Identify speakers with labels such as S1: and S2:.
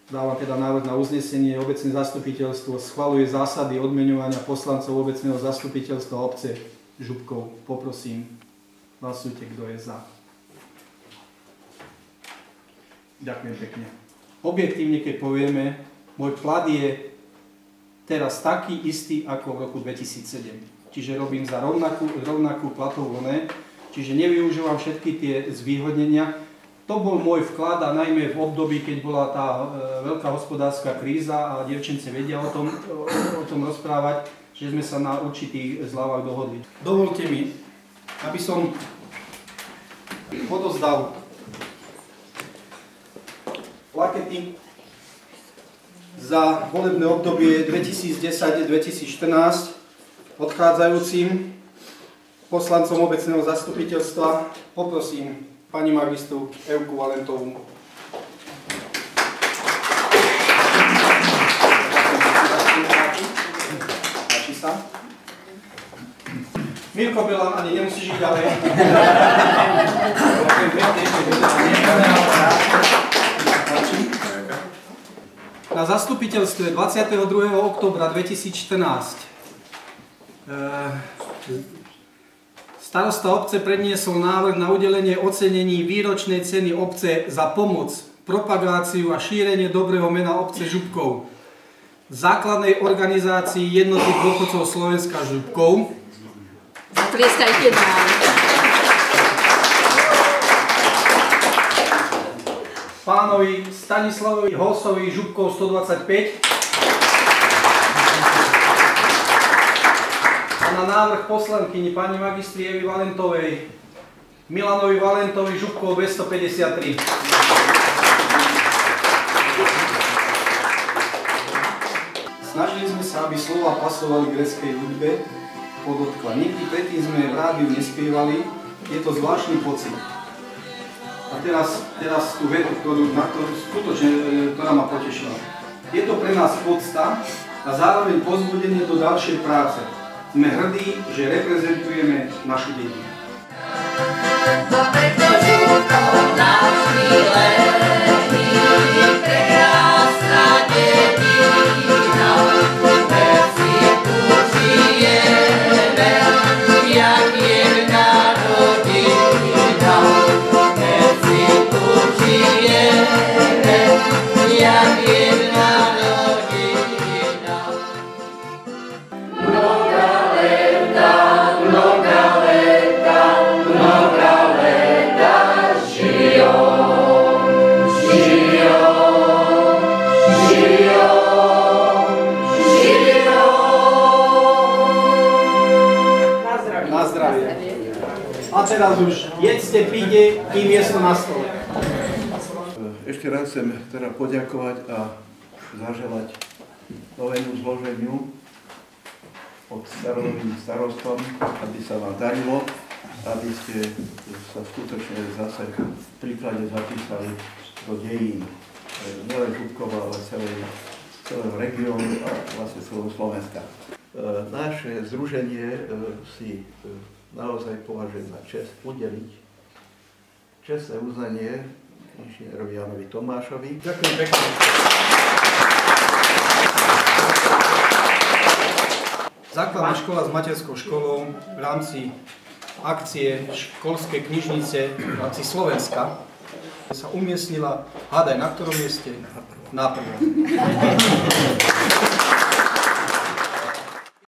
S1: Dávam teda návrh na uznesenie. Obecné zastupiteľstvo schvaľuje zásady odmeňovania poslancov obecného zastupiteľstva obce Župkov. Poprosím, hlasujte, kto je za. Ďakujem pekne. Objektívne, keď povieme, môj plat je teraz taký istý ako v roku 2007. Čiže robím za rovnakú platovú ne, čiže nevyužívam všetky tie zvýhodnenia. To bol môj vklad a najmä v období, keď bola tá veľká hospodárska kríza a dievčence vedia o tom rozprávať, že sme sa na určitých zľavách dohodli. Dovolte mi, aby som odozdal plakety za volebné obdobie 2010-2014 odchádzajúcim poslancom obecného zastupiteľstva. Poprosím pani magistru Evku Valentovú. Páči sa? Mirko Belan, ani nemusíš ísť ďalej. Na zastupiteľstve 22. októbra 2014 starosta obce predniesol návrh na udelenie ocenení výročnej ceny obce za pomoc, propagáciu a šírenie dobrého mena obce Župkov základnej organizácii Jednoty dôchodcov Slovenska Župkov.
S2: Zaplieskajte nám.
S1: Pánovi Stanislavovi Hosovi Župkov 125. A na návrh poslankyni pani magistry Evy Valentovej Milanovi Valentovi Župkov 253. Snažili sme sa, aby slova pasovali gréckej hudbe, podotkla. Nikdy predtým sme v rádiu nespievali, je to zvláštny pocit. A teraz tú vetu, ktorá ma potešila. Je to pre nás podsta a zároveň povzbudenie do ďalšej práce. Sme hrdí, že reprezentujeme našu dedinu. A teraz už jedzte, píte, kým miesto na stole.
S3: Ešte raz chcem teda poďakovať a zaželať novému zloženiu od starovým starostom, aby sa vám darilo, aby ste sa skutočne zase v príklade zapísali do dejín nielen Župkova, ale celého regiónu a vlastne celého Slovenska. Naše združenie si naozaj považujem za čest udeliť čestné uznanie inžinierovi Jánovi Tomášovi.
S1: Ďakujem pekne. Základná škola s materskou školou v rámci akcie školské knižnice v rámci Slovenska sa umiestnila, hádaj na ktorom mieste? Na prvom.